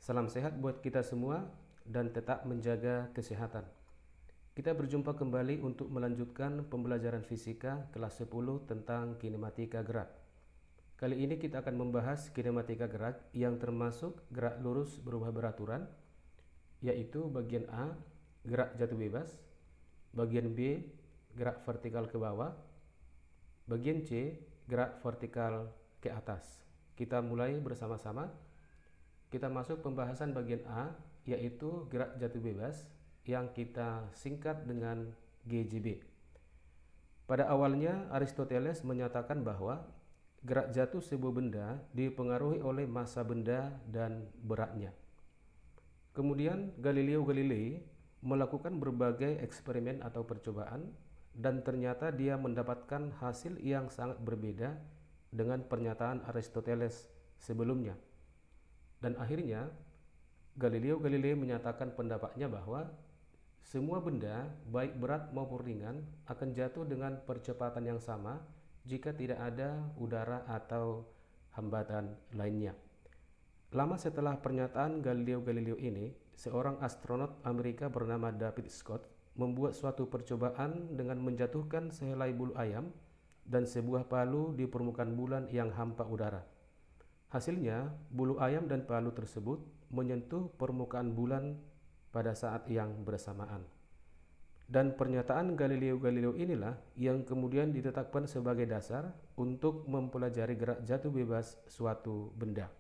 Salam sehat buat kita semua dan tetap menjaga kesehatan. Kita berjumpa kembali untuk melanjutkan pembelajaran fisika kelas 10 tentang kinematika gerak. Kali ini kita akan membahas kinematika gerak yang termasuk gerak lurus berubah beraturan, yaitu bagian A, gerak jatuh bebas, bagian B, gerak vertikal ke bawah, bagian C, gerak vertikal ke atas. Kita mulai bersama-sama. Kita masuk pembahasan bagian A, yaitu gerak jatuh bebas yang kita singkat dengan GJB. Pada awalnya Aristoteles menyatakan bahwa gerak jatuh sebuah benda dipengaruhi oleh massa benda dan beratnya. Kemudian Galileo Galilei melakukan berbagai eksperimen atau percobaan dan ternyata dia mendapatkan hasil yang sangat berbeda dengan pernyataan Aristoteles sebelumnya. Dan akhirnya Galileo Galilei menyatakan pendapatnya bahwa semua benda, baik berat maupun ringan, akan jatuh dengan percepatan yang sama jika tidak ada udara atau hambatan lainnya. Lama setelah pernyataan Galileo Galilei ini, seorang astronot Amerika bernama David Scott membuat suatu percobaan dengan menjatuhkan sehelai bulu ayam dan sebuah palu di permukaan bulan yang hampa udara. Hasilnya, bulu ayam dan palu tersebut menyentuh permukaan bulan pada saat yang bersamaan. Dan pernyataan Galileo Galilei inilah yang kemudian ditetapkan sebagai dasar untuk mempelajari gerak jatuh bebas suatu benda.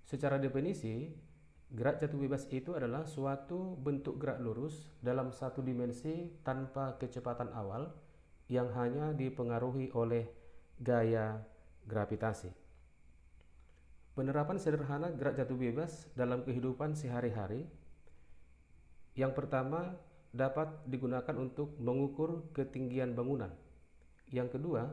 Secara definisi, gerak jatuh bebas itu adalah suatu bentuk gerak lurus dalam satu dimensi tanpa kecepatan awal yang hanya dipengaruhi oleh gaya gravitasi. Penerapan sederhana gerak jatuh bebas dalam kehidupan sehari-hari. Yang pertama, dapat digunakan untuk mengukur ketinggian bangunan. Yang kedua,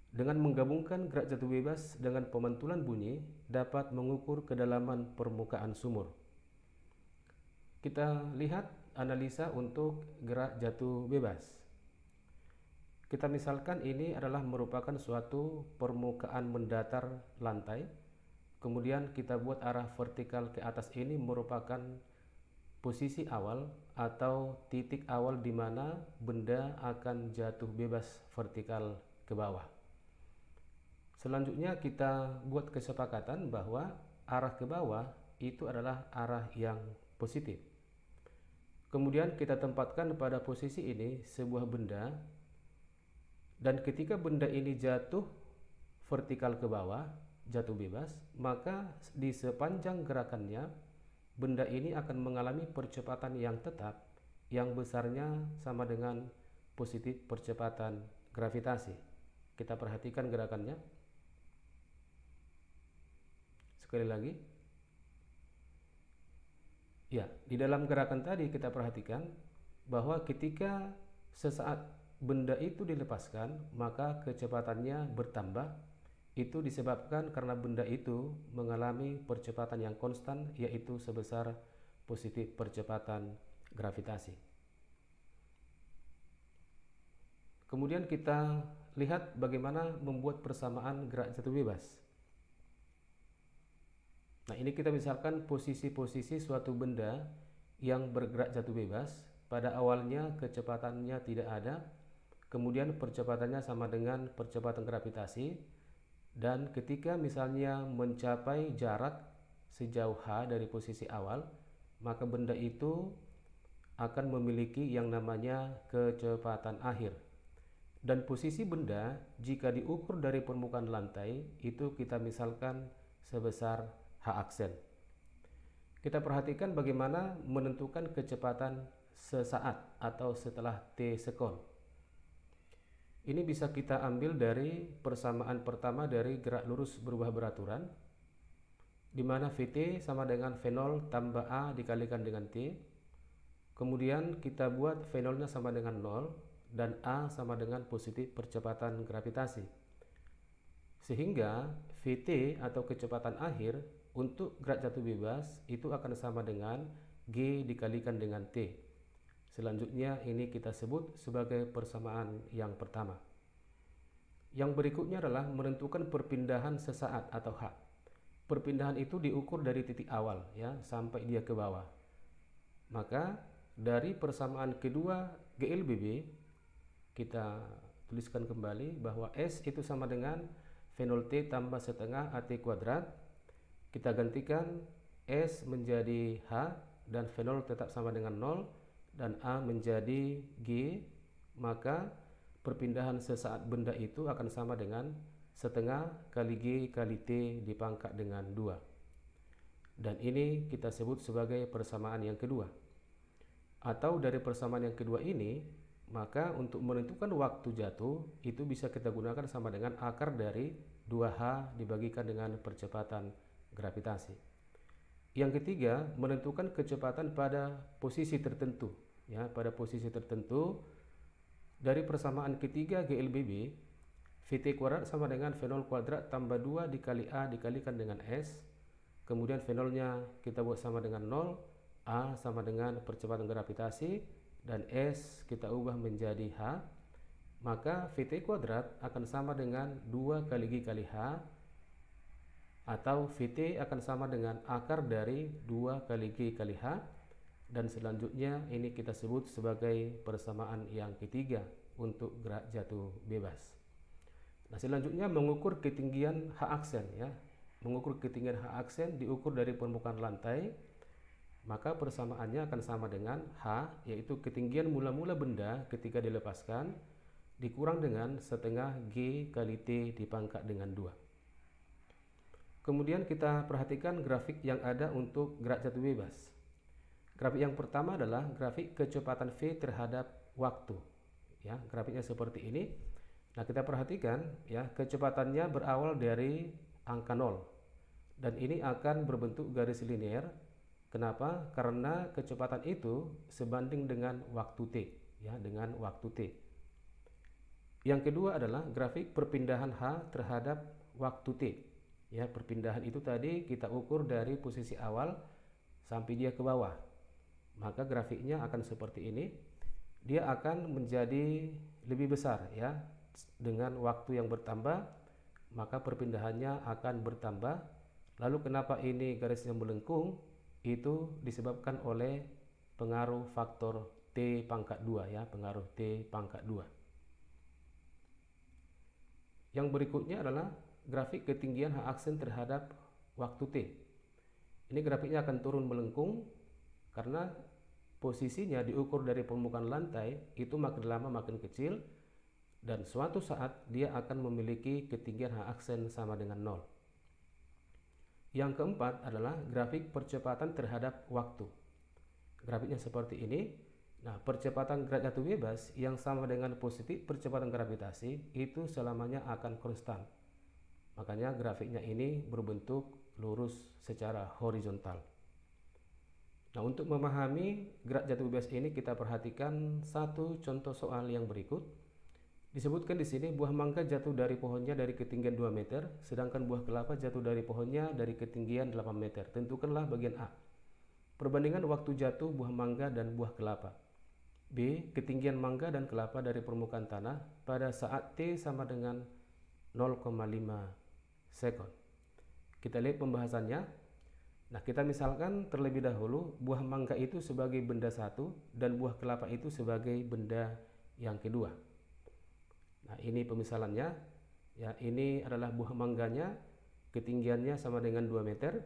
dengan menggabungkan gerak jatuh bebas dengan pemantulan bunyi, dapat mengukur kedalaman permukaan sumur. Kita lihat analisa untuk gerak jatuh bebas. Kita misalkan ini adalah merupakan suatu permukaan mendatar lantai. Kemudian kita buat arah vertikal ke atas ini merupakan posisi awal atau titik awal di mana benda akan jatuh bebas vertikal ke bawah. Selanjutnya kita buat kesepakatan bahwa arah ke bawah itu adalah arah yang positif. Kemudian kita tempatkan pada posisi ini sebuah benda, dan ketika benda ini jatuh vertikal ke bawah, jatuh bebas, maka di sepanjang gerakannya benda ini akan mengalami percepatan yang tetap yang besarnya sama dengan positif percepatan gravitasi. Kita perhatikan gerakannya. Sekali lagi. Ya, di dalam gerakan tadi kita perhatikan bahwa ketika sesaat benda itu dilepaskan, maka kecepatannya bertambah. Itu disebabkan karena benda itu mengalami percepatan yang konstan, yaitu sebesar positif percepatan gravitasi. Kemudian kita lihat bagaimana membuat persamaan gerak jatuh bebas. Nah, ini kita misalkan posisi-posisi suatu benda yang bergerak jatuh bebas. Pada awalnya kecepatannya tidak ada, kemudian percepatannya sama dengan percepatan gravitasi, dan ketika misalnya mencapai jarak sejauh h dari posisi awal, maka benda itu akan memiliki yang namanya kecepatan akhir. Dan posisi benda jika diukur dari permukaan lantai itu kita misalkan sebesar h aksen. Kita perhatikan bagaimana menentukan kecepatan sesaat atau setelah t sekon. Ini bisa kita ambil dari persamaan pertama dari gerak lurus berubah beraturan, di mana Vt sama dengan V0 tambah A dikalikan dengan T. Kemudian kita buat V0-nya sama dengan 0 dan A sama dengan positif percepatan gravitasi. Sehingga Vt atau kecepatan akhir untuk gerak jatuh bebas itu akan sama dengan G dikalikan dengan T. Selanjutnya ini kita sebut sebagai persamaan yang pertama. Yang berikutnya adalah menentukan perpindahan sesaat atau H. perpindahan itu diukur dari titik awal ya sampai dia ke bawah. Maka dari persamaan kedua GLBB kita tuliskan kembali bahwa S itu sama dengan V0T tambah setengah AT kuadrat. Kita gantikan S menjadi H dan V0 tetap sama dengan 0 dan A menjadi G, maka perpindahan sesaat benda itu akan sama dengan setengah kali G kali T dipangkat dengan 2. Dan ini kita sebut sebagai persamaan yang kedua. Atau dari persamaan yang kedua ini, maka untuk menentukan waktu jatuh itu bisa kita gunakan sama dengan akar dari 2H dibagikan dengan percepatan gravitasi. Yang ketiga, menentukan kecepatan pada posisi tertentu. Ya, pada posisi tertentu dari persamaan ketiga GLBB, Vt kuadrat sama dengan V0 kuadrat tambah 2 dikali A dikalikan dengan S. Kemudian V0 nya kita buat sama dengan 0, A sama dengan percepatan gravitasi, dan S kita ubah menjadi H. Maka Vt kuadrat akan sama dengan 2 kali G kali H, atau Vt akan sama dengan akar dari 2 kali G kali H. Dan selanjutnya ini kita sebut sebagai persamaan yang ketiga untuk gerak jatuh bebas. Nah, selanjutnya mengukur ketinggian H aksen ya. Mengukur ketinggian H aksen diukur dari permukaan lantai. Maka persamaannya akan sama dengan H, yaitu ketinggian mula-mula benda ketika dilepaskan dikurang dengan setengah G kali T dipangkat dengan 2. Kemudian kita perhatikan grafik yang ada untuk gerak jatuh bebas. Grafik yang pertama adalah grafik kecepatan V terhadap waktu. Ya, grafiknya seperti ini. Nah, kita perhatikan ya, kecepatannya berawal dari angka 0. Dan ini akan berbentuk garis linear. Kenapa? Karena kecepatan itu sebanding dengan waktu T, ya, dengan waktu T. Yang kedua adalah grafik perpindahan H terhadap waktu T. Ya, perpindahan itu tadi kita ukur dari posisi awal sampai dia ke bawah. Maka grafiknya akan seperti ini. Dia akan menjadi lebih besar ya. Dengan waktu yang bertambah, maka perpindahannya akan bertambah. Lalu kenapa ini garisnya melengkung? Itu disebabkan oleh pengaruh faktor T pangkat 2 ya, pengaruh T pangkat 2. Yang berikutnya adalah grafik ketinggian H aksen terhadap waktu T. Ini grafiknya akan turun melengkung karena posisinya diukur dari permukaan lantai itu makin lama makin kecil, dan suatu saat dia akan memiliki ketinggian H aksen sama dengan 0. Yang keempat adalah grafik percepatan terhadap waktu. Grafiknya seperti ini. Nah, percepatan gerak jatuh bebas yang sama dengan positif percepatan gravitasi itu selamanya akan konstan. Makanya grafiknya ini berbentuk lurus secara horizontal. Nah, untuk memahami gerak jatuh bebas ini kita perhatikan satu contoh soal yang berikut. Disebutkan di sini buah mangga jatuh dari pohonnya dari ketinggian 2 meter, sedangkan buah kelapa jatuh dari pohonnya dari ketinggian 8 meter. Tentukanlah bagian A. Perbandingan waktu jatuh buah mangga dan buah kelapa. B. Ketinggian mangga dan kelapa dari permukaan tanah pada saat T sama dengan 0,5 sekon. Kita lihat pembahasannya. Nah, kita misalkan terlebih dahulu buah mangga itu sebagai benda satu dan buah kelapa itu sebagai benda yang kedua. Nah, ini pemisalannya. Ya, ini adalah buah mangganya, ketinggiannya sama dengan 2 meter.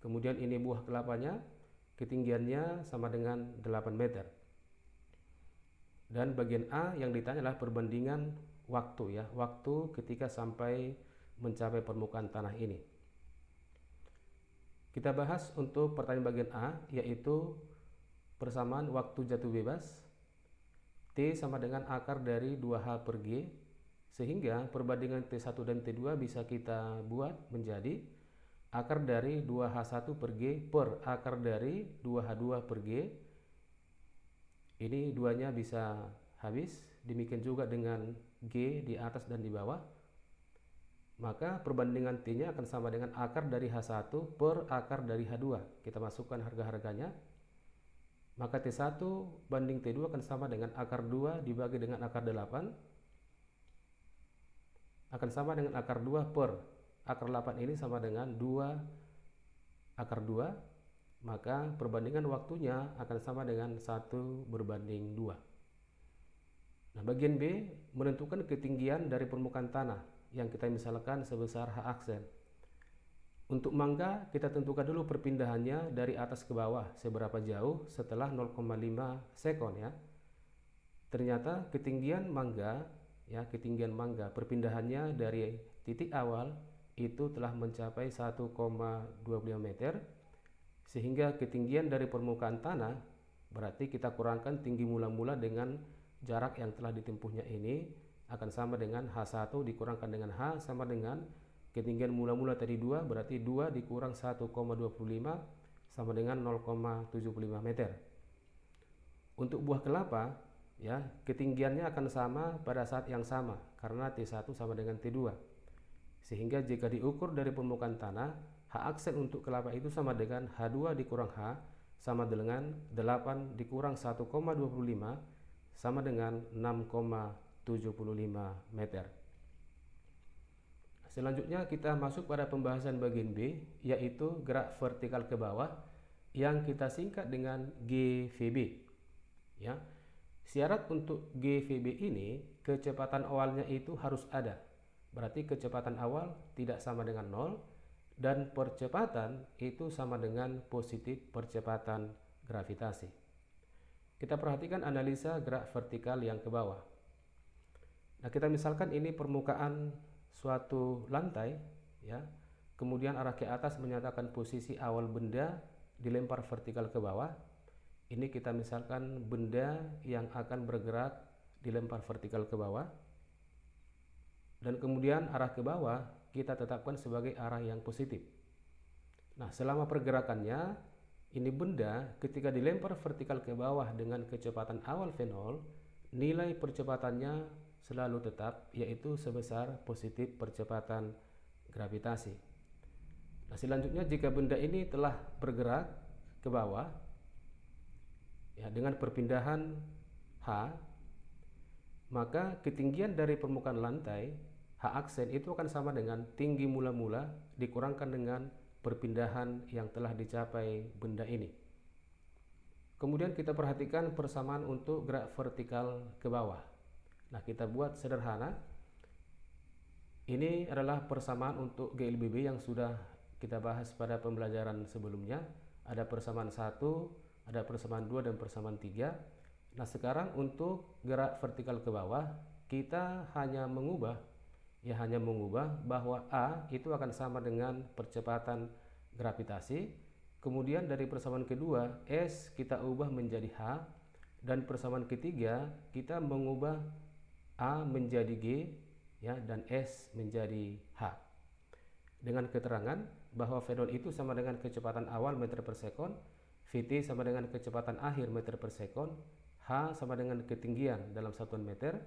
Kemudian ini buah kelapanya, ketinggiannya sama dengan 8 meter. Dan bagian A yang ditanya adalah perbandingan waktu ya, waktu ketika sampai mencapai permukaan tanah ini. Kita bahas untuk pertanyaan bagian A, yaitu persamaan waktu jatuh bebas. T sama dengan akar dari 2H per G, sehingga perbandingan T1 dan T2 bisa kita buat menjadi akar dari 2H1 per G per akar dari 2H2 per G. Ini duanya bisa habis, demikian juga dengan G di atas dan di bawah. Maka perbandingan T-nya akan sama dengan akar dari H1 per akar dari H2. Kita masukkan harga-harganya. Maka T1 banding T2 akan sama dengan akar 2 dibagi dengan akar 8. Akan sama dengan akar 2 per akar 8 ini sama dengan 2 akar 2, maka perbandingan waktunya akan sama dengan 1:2. Nah, bagian B menentukan ketinggian dari permukaan tanah yang kita misalkan sebesar H aksen. Untuk mangga kita tentukan dulu perpindahannya dari atas ke bawah seberapa jauh setelah 0,5 sekon ya. Ternyata ketinggian mangga perpindahannya dari titik awal itu telah mencapai 1,25 meter, sehingga ketinggian dari permukaan tanah berarti kita kurangkan tinggi mula-mula dengan jarak yang telah ditempuhnya ini akan sama dengan H1 dikurangkan dengan H sama dengan ketinggian mula-mula tadi 2, berarti 2 dikurang 1,25 sama dengan 0,75 meter. Untuk buah kelapa ya, ketinggiannya akan sama pada saat yang sama karena T1 sama dengan T2. Sehingga jika diukur dari permukaan tanah, H aksen untuk kelapa itu sama dengan H2 dikurang H sama dengan 8 dikurang 1,25 sama dengan 6,75 meter. Selanjutnya kita masuk pada pembahasan bagian B, yaitu gerak vertikal ke bawah yang kita singkat dengan GVB. Ya. Syarat untuk GVB ini kecepatan awalnya itu harus ada. Berarti kecepatan awal tidak sama dengan 0 dan percepatan itu sama dengan positif percepatan gravitasi. Kita perhatikan analisa gerak vertikal yang ke bawah. Nah, kita misalkan ini permukaan suatu lantai ya. Kemudian arah ke atas menyatakan posisi awal benda dilempar vertikal ke bawah. Ini kita misalkan benda yang akan bergerak dilempar vertikal ke bawah. Dan kemudian arah ke bawah kita tetapkan sebagai arah yang positif. Nah, selama pergerakannya ini benda ketika dilempar vertikal ke bawah dengan kecepatan awal V0, nilai percepatannya selalu tetap, yaitu sebesar positif percepatan gravitasi. Nah, selanjutnya jika benda ini telah bergerak ke bawah ya, dengan perpindahan H, maka ketinggian dari permukaan lantai H aksen itu akan sama dengan tinggi mula-mula dikurangkan dengan perpindahan yang telah dicapai benda ini. Kemudian kita perhatikan persamaan untuk gerak vertikal ke bawah. Nah, kita buat sederhana. Ini adalah persamaan untuk GLBB yang sudah kita bahas pada pembelajaran sebelumnya. Ada persamaan 1, ada persamaan 2 dan persamaan 3. Nah, sekarang untuk gerak vertikal ke bawah kita hanya mengubah bahwa A itu akan sama dengan percepatan gravitasi. Kemudian dari persamaan kedua S kita ubah menjadi H, dan persamaan ketiga kita mengubah A menjadi G ya, dan S menjadi H. Dengan keterangan bahwa V0 itu sama dengan kecepatan awal meter per sekon, Vt sama dengan kecepatan akhir meter per sekon, H sama dengan ketinggian dalam satuan meter,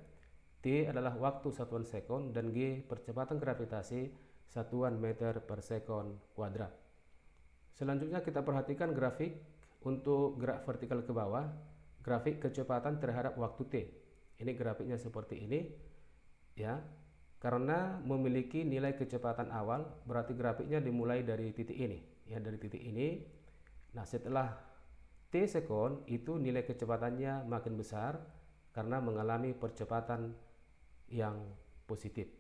T adalah waktu satuan sekon, dan G percepatan gravitasi satuan meter per sekon kuadrat. Selanjutnya kita perhatikan grafik untuk gerak vertikal ke bawah, grafik kecepatan terhadap waktu T. Ini grafiknya seperti ini ya. Karena memiliki nilai kecepatan awal, berarti grafiknya dimulai dari titik ini ya, dari titik ini. Nah, setelah T sekon itu nilai kecepatannya makin besar karena mengalami percepatan yang positif.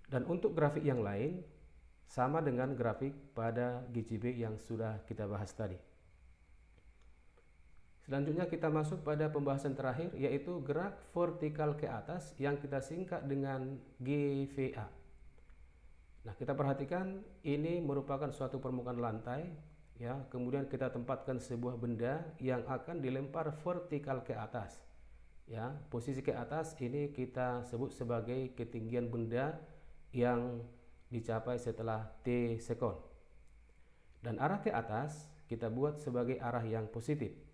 Dan untuk grafik yang lain sama dengan grafik pada GCB yang sudah kita bahas tadi. Selanjutnya kita masuk pada pembahasan terakhir, yaitu gerak vertikal ke atas yang kita singkat dengan GVA. Nah, kita perhatikan ini merupakan suatu permukaan lantai ya, kemudian kita tempatkan sebuah benda yang akan dilempar vertikal ke atas ya. Posisi ke atas ini kita sebut sebagai ketinggian benda yang dicapai setelah T sekon. Dan arah ke atas kita buat sebagai arah yang positif.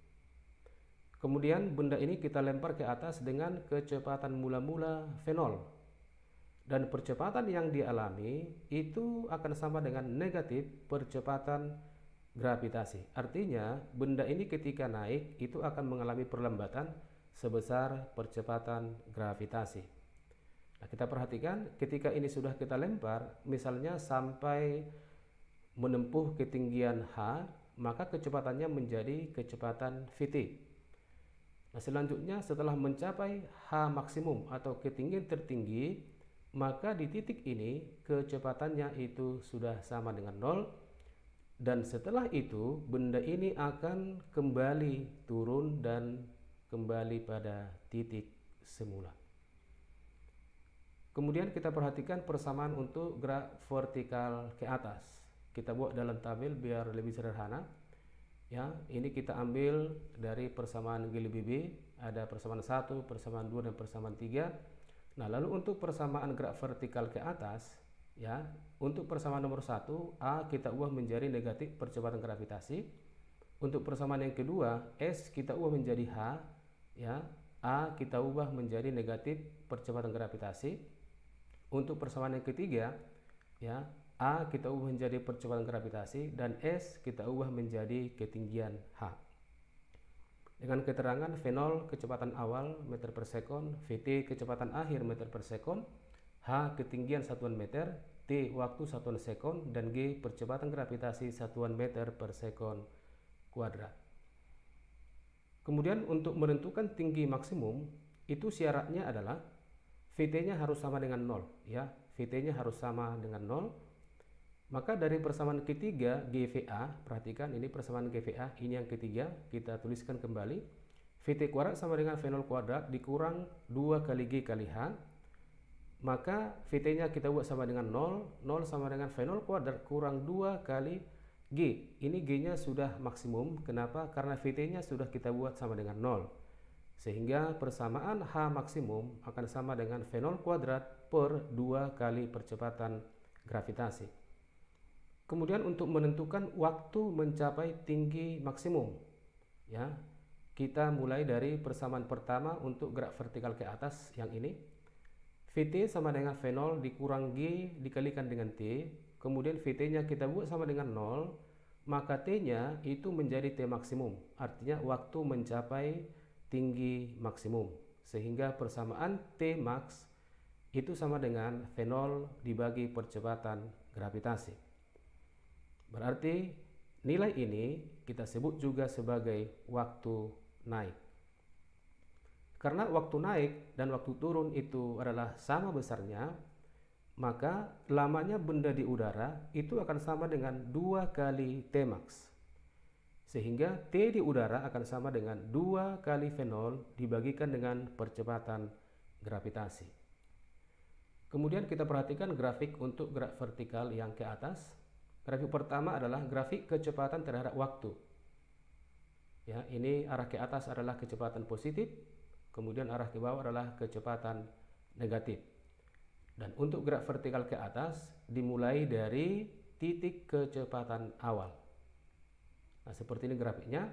Kemudian benda ini kita lempar ke atas dengan kecepatan mula-mula V0. Dan percepatan yang dialami itu akan sama dengan negatif percepatan gravitasi. Artinya benda ini ketika naik itu akan mengalami perlambatan sebesar percepatan gravitasi. Nah, kita perhatikan ketika ini sudah kita lempar, misalnya sampai menempuh ketinggian H, maka kecepatannya menjadi kecepatan Vt. Nah, selanjutnya setelah mencapai H maksimum atau ketinggian tertinggi, maka di titik ini kecepatannya itu sudah sama dengan 0, dan setelah itu benda ini akan kembali turun dan kembali pada titik semula. Kemudian kita perhatikan persamaan untuk gerak vertikal ke atas. Kita buat dalam tabel biar lebih sederhana. Ya, ini kita ambil dari persamaan G lebih B, ada persamaan 1, persamaan 2, dan persamaan 3. Nah, lalu untuk persamaan gerak vertikal ke atas, ya, untuk persamaan nomor 1, A kita ubah menjadi negatif percepatan gravitasi. Untuk persamaan yang kedua, S kita ubah menjadi H, ya, A kita ubah menjadi negatif percepatan gravitasi. Untuk persamaan yang ketiga, ya, A kita ubah menjadi percepatan gravitasi dan S kita ubah menjadi ketinggian H. Dengan keterangan V0 kecepatan awal meter per sekon, Vt kecepatan akhir meter per sekon, H ketinggian satuan meter, T waktu satuan sekon, dan G percepatan gravitasi satuan meter per sekon kuadrat. Kemudian untuk menentukan tinggi maksimum, itu syaratnya adalah Vt-nya harus sama dengan 0, ya. Vt-nya harus sama dengan 0. Maka dari persamaan ketiga GVA, perhatikan ini persamaan GVA, ini yang ketiga, kita tuliskan kembali. Vt kuadrat sama dengan V0 kuadrat dikurang 2 kali G kali H. Maka Vt-nya kita buat sama dengan 0, 0 sama dengan V0 kuadrat kurang 2 kali G. Ini G-nya sudah maksimum. Kenapa? Karena Vt-nya sudah kita buat sama dengan 0. Sehingga persamaan H maksimum akan sama dengan V0 kuadrat per 2 kali percepatan gravitasi. Kemudian untuk menentukan waktu mencapai tinggi maksimum, ya, kita mulai dari persamaan pertama untuk gerak vertikal ke atas yang ini. Vt sama dengan V0 dikurang G dikalikan dengan T. Kemudian Vt-nya kita buat sama dengan 0, maka T-nya itu menjadi T maksimum. Artinya waktu mencapai tinggi maksimum, sehingga persamaan T max itu sama dengan V0 dibagi percepatan gravitasi. Berarti nilai ini kita sebut juga sebagai waktu naik. Karena waktu naik dan waktu turun itu adalah sama besarnya, maka lamanya benda di udara itu akan sama dengan 2 kali T max. Sehingga T di udara akan sama dengan 2 kali V0 dibagikan dengan percepatan gravitasi. Kemudian kita perhatikan grafik untuk gerak vertikal yang ke atas. Grafik pertama adalah grafik kecepatan terhadap waktu. Ya, ini arah ke atas adalah kecepatan positif, kemudian arah ke bawah adalah kecepatan negatif. Dan untuk gerak vertikal ke atas dimulai dari titik kecepatan awal. Nah, seperti ini grafiknya.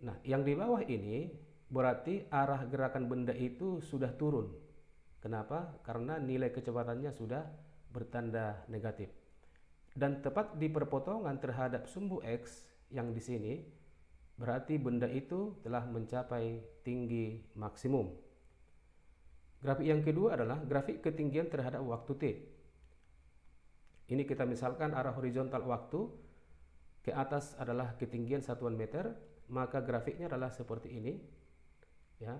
Nah, yang di bawah ini berarti arah gerakan benda itu sudah turun. Kenapa? Karena nilai kecepatannya sudah bertanda negatif. Dan tepat di perpotongan terhadap sumbu X yang di sini, berarti benda itu telah mencapai tinggi maksimum. Grafik yang kedua adalah grafik ketinggian terhadap waktu T. Ini kita misalkan arah horizontal waktu, ke atas adalah ketinggian satuan meter, maka grafiknya adalah seperti ini, ya.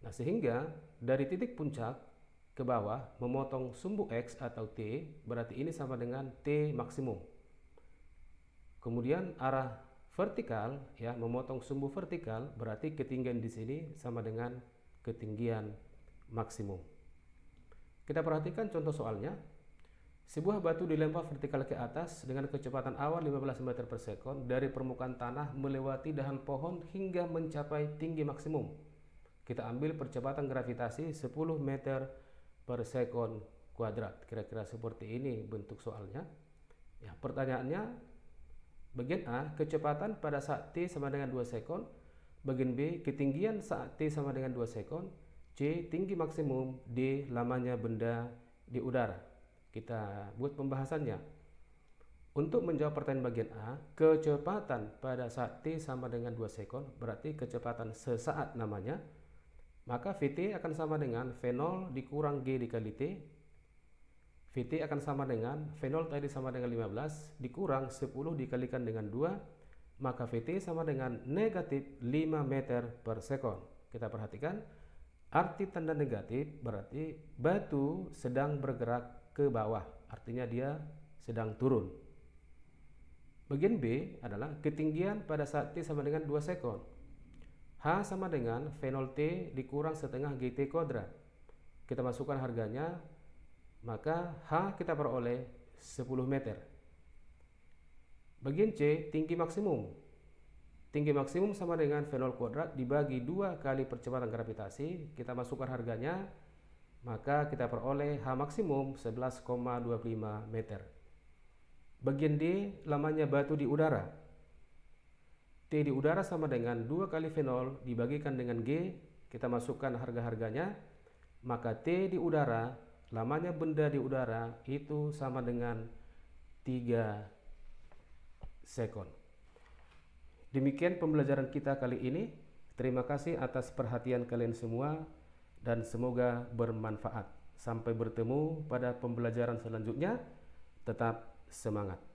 Nah, sehingga dari titik puncak ke bawah memotong sumbu X atau T, berarti ini sama dengan T maksimum. Kemudian arah vertikal, ya, memotong sumbu vertikal, berarti ketinggian di sini sama dengan ketinggian maksimum. Kita perhatikan contoh soalnya. Sebuah batu dilempar vertikal ke atas dengan kecepatan awal 15 meter per sekon dari permukaan tanah melewati dahan pohon hingga mencapai tinggi maksimum. Kita ambil percepatan gravitasi 10 meter per sekon kuadrat. Kira-kira seperti ini bentuk soalnya. Ya, pertanyaannya, bagian A, kecepatan pada saat T sama dengan 2 sekon. Bagian B, ketinggian saat T sama dengan 2 sekon. C, tinggi maksimum. D, lamanya benda di udara. Kita buat pembahasannya. Untuk menjawab pertanyaan bagian A, kecepatan pada saat T sama dengan 2 sekon, berarti kecepatan sesaat namanya. Maka VT akan sama dengan V0 dikurang G dikali T. VT akan sama dengan V0 tadi sama dengan 15 dikurang 10 dikalikan dengan 2, maka VT sama dengan negatif 5 meter per sekon. Kita perhatikan, arti tanda negatif berarti batu sedang bergerak ke bawah, artinya dia sedang turun. Bagian B adalah ketinggian pada saat T sama dengan 2 sekon. H sama dengan V0T dikurang setengah GT kuadrat. Kita masukkan harganya, maka H kita peroleh 10 meter. Bagian C, tinggi maksimum. Tinggi maksimum sama dengan V0 kuadrat dibagi 2 kali percepatan gravitasi. Kita masukkan harganya, maka kita peroleh H maksimum 11,25 meter. Bagian D, lamanya batu di udara. T di udara sama dengan 2 kali V0 dibagikan dengan G. Kita masukkan harga-harganya, maka T di udara, lamanya benda di udara itu sama dengan 3 sekon. Demikian pembelajaran kita kali ini. Terima kasih atas perhatian kalian semua dan semoga bermanfaat. Sampai bertemu pada pembelajaran selanjutnya. Tetap semangat.